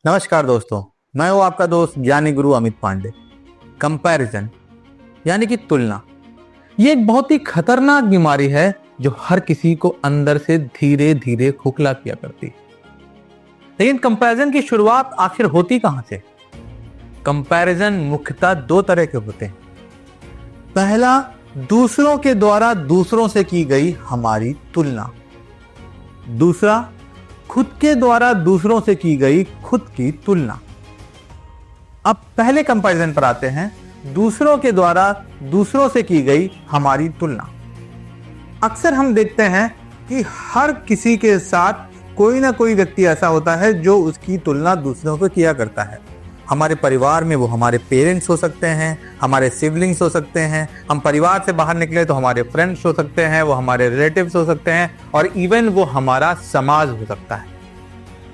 नमस्कार दोस्तों, मैं हूं आपका दोस्त ज्ञानी गुरु अमित पांडे। कंपैरिजन यानी कि तुलना, ये एक बहुत ही खतरनाक बीमारी है जो हर किसी को अंदर से धीरे धीरे खोखला किया करती है। लेकिन कंपैरिजन की शुरुआत आखिर होती कहां से? कंपैरिजन मुख्यतः दो तरह के होते हैं। पहला, दूसरों के द्वारा दूसरों से की गई हमारी तुलना। दूसरा, खुद के द्वारा दूसरों से की गई खुद की तुलना। अब पहले कंपैरिजन पर आते हैं, दूसरों के द्वारा दूसरों से की गई हमारी तुलना। अक्सर हम देखते हैं कि हर किसी के साथ कोई ना कोई व्यक्ति ऐसा होता है जो उसकी तुलना दूसरों को किया करता है। हमारे परिवार में वो हमारे पेरेंट्स हो सकते हैं, हमारे सिबलिंग्स हो सकते हैं, हम परिवार से बाहर निकले तो हमारे फ्रेंड्स हो सकते हैं, वो हमारे रिलेटिव्स हो सकते हैं, और इवन वो हमारा समाज हो सकता है।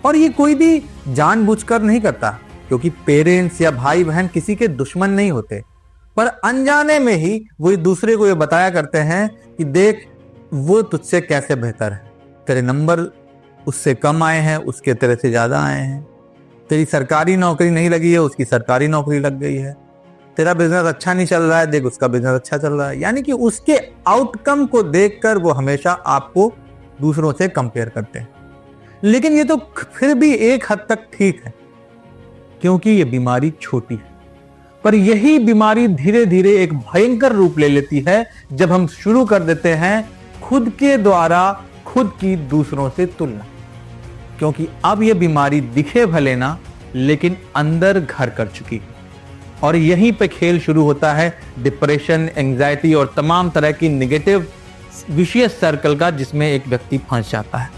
और ये कोई भी जानबूझकर नहीं करता, क्योंकि पेरेंट्स या भाई बहन किसी के दुश्मन नहीं होते, पर अनजाने में ही वो एक दूसरे को ये बताया करते हैं कि देख, वो तुझसे कैसे बेहतर है, तेरे नंबर उससे कम आए हैं, उसके तेरे से ज्यादा आए हैं, तेरी सरकारी नौकरी नहीं लगी है, उसकी सरकारी नौकरी लग गई है, तेरा बिजनेस अच्छा नहीं चल रहा है, देख उसका बिजनेस अच्छा चल रहा है। यानी कि उसके आउटकम को देखकर वो हमेशा आपको दूसरों से कंपेयर करते हैं। लेकिन ये तो फिर भी एक हद तक ठीक है, क्योंकि ये बीमारी छोटी है, पर यही बीमारी धीरे धीरे एक भयंकर रूप ले लेती है जब हम शुरू कर देते हैं खुद के द्वारा खुद की दूसरों से तुलना। क्योंकि अब ये बीमारी दिखे भले ना, लेकिन अंदर घर कर चुकी है, और यहीं पे खेल शुरू होता है डिप्रेशन, एंजाइटी और तमाम तरह की निगेटिव विशियस सर्कल का, जिसमें एक व्यक्ति फंस जाता है।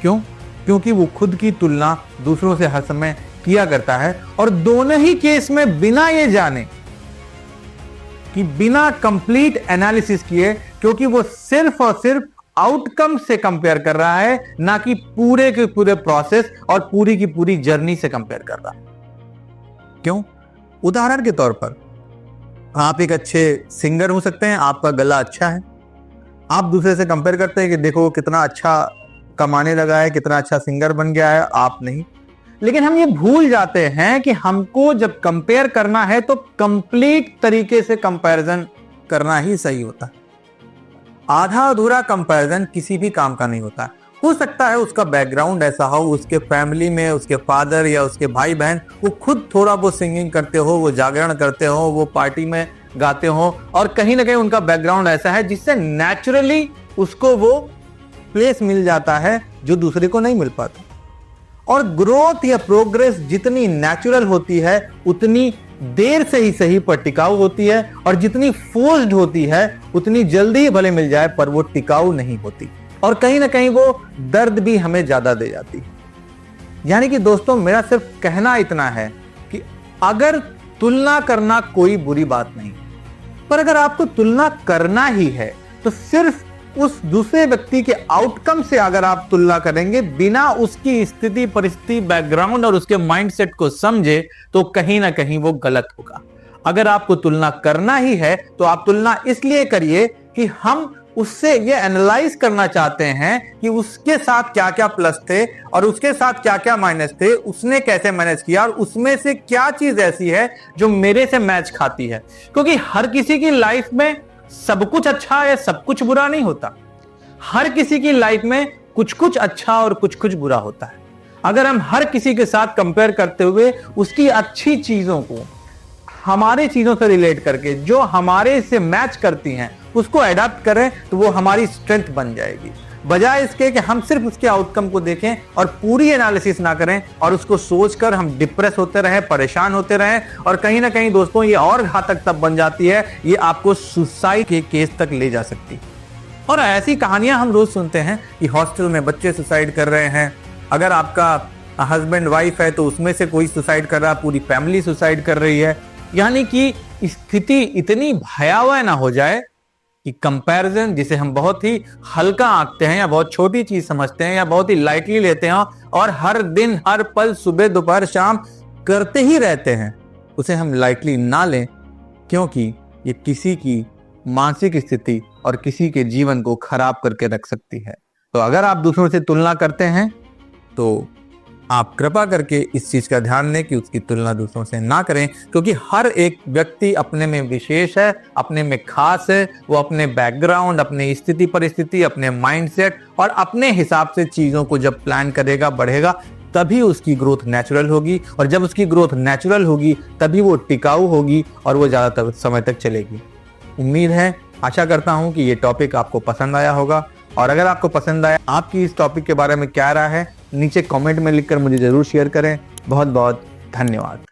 क्यों? क्योंकि वो खुद की तुलना दूसरों से हर समय किया करता है, और दोनों ही केस में बिना ये जाने कि बिना कंप्लीट एनालिसिस किए, क्योंकि वो सिर्फ और सिर्फ आउटकम से कंपेयर कर रहा है, ना कि पूरे के पूरे प्रोसेस और पूरी की पूरी जर्नी से कंपेयर कर रहा है। क्यों? उदाहरण के तौर पर, आप एक अच्छे सिंगर हो सकते हैं, आपका गला अच्छा है, आप दूसरे से कंपेयर करते हैं कि देखो वो कितना अच्छा कमाने लगा है, कितना अच्छा सिंगर बन गया है, आप नहीं। लेकिन हम ये भूल जाते हैं कि हमको जब कंपेयर करना है तो कंप्लीट तरीके से कंपैरिजन करना ही सही होता है। आधा अधूरा कंपैरिजन किसी भी काम का नहीं होता। हो सकता है उसका बैकग्राउंड ऐसा हो, उसके फैमिली में उसके फादर या उसके भाई बहन वो खुद थोड़ा वो सिंगिंग करते हो, वो जागरण करते हो, वो पार्टी में गाते हो, और कहीं ना कहीं उनका बैकग्राउंड ऐसा है जिससे नेचुरली उसको वो प्लेस मिल जाता है जो दूसरे को नहीं मिल पाता। और ग्रोथ या प्रोग्रेस जितनी नेचुरल होती है उतनी देर से ही सही पर टिकाऊ होती है, और जितनी फोर्स्ड होती है उतनी जल्दी ही भले मिल जाए पर वो टिकाऊ नहीं होती, और कहीं ना कहीं वो दर्द भी हमें ज्यादा दे जाती है। यानी कि दोस्तों, मेरा सिर्फ कहना इतना है कि अगर तुलना करना कोई बुरी बात नहीं, पर अगर आपको तुलना करना ही है तो सिर्फ उस दूसरे व्यक्ति के आउटकम से अगर आप तुलना करेंगे बिना उसकी स्थिति, परिस्थिति, बैकग्राउंड और उसके माइंडसेट को समझे, तो कहीं ना कहीं वो गलत होगा। अगर आपको तुलना करना ही है तो आप तुलना इसलिए करिए कि हम उससे ये एनालाइज करना चाहते हैं कि उसके साथ क्या क्या प्लस थे और उसके साथ क्या क्या माइनस थे, उसने कैसे मैनेज किया, और उसमें से क्या चीज ऐसी है जो मेरे से मैच खाती है। क्योंकि हर किसी की लाइफ में सब कुछ अच्छा या सब कुछ बुरा नहीं होता। हर किसी की लाइफ में कुछ कुछ अच्छा और कुछ कुछ बुरा होता है। अगर हम हर किसी के साथ कंपेयर करते हुए उसकी अच्छी चीजों को हमारे चीजों से रिलेट करके जो हमारे से मैच करती हैं उसको अडॉप्ट करें, तो वो हमारी स्ट्रेंथ बन जाएगी, बजाय इसके कि हम सिर्फ उसके आउटकम को देखें और पूरी एनालिसिस ना करें, और उसको सोचकर हम डिप्रेस होते रहें, परेशान होते रहें। और कहीं ना कहीं दोस्तों, ये और घातक तब बन जाती है, ये आपको सुसाइड के केस तक ले जा सकती है। और ऐसी कहानियां हम रोज सुनते हैं कि हॉस्टल में बच्चे सुसाइड कर रहे हैं, अगर आपका हस्बैंड वाइफ है तो उसमें से कोई सुसाइड कर रहा है, पूरी फैमिली सुसाइड कर रही है। यानी कि स्थिति इतनी भयावह ना हो जाए कि कंपैरिजन, जिसे हम बहुत ही हल्का आंकते हैं या बहुत छोटी चीज समझते हैं या बहुत ही लाइटली लेते हैं और हर दिन हर पल सुबह दोपहर शाम करते ही रहते हैं, उसे हम लाइटली ना लें, क्योंकि ये किसी की मानसिक स्थिति और किसी के जीवन को खराब करके रख सकती है। तो अगर आप दूसरों से तुलना करते हैं तो आप कृपा करके इस चीज का ध्यान दें कि उसकी तुलना दूसरों से ना करें, क्योंकि हर एक व्यक्ति अपने में विशेष है, अपने में खास है। वो अपने बैकग्राउंड, अपनी स्थिति परिस्थिति, अपने माइंडसेट और अपने हिसाब से चीजों को जब प्लान करेगा, बढ़ेगा, तभी उसकी ग्रोथ नेचुरल होगी। और जब उसकी ग्रोथ नेचुरल होगी तभी वो टिकाऊ होगी और वो ज्यादातर समय तक चलेगी। उम्मीद है, आशा करता हूं कि ये टॉपिक आपको पसंद आया होगा। और अगर आपको पसंद आया, आपकी इस टॉपिक के बारे में क्या राय है, नीचे कमेंट में लिखकर मुझे जरूर शेयर करें। बहुत बहुत धन्यवाद।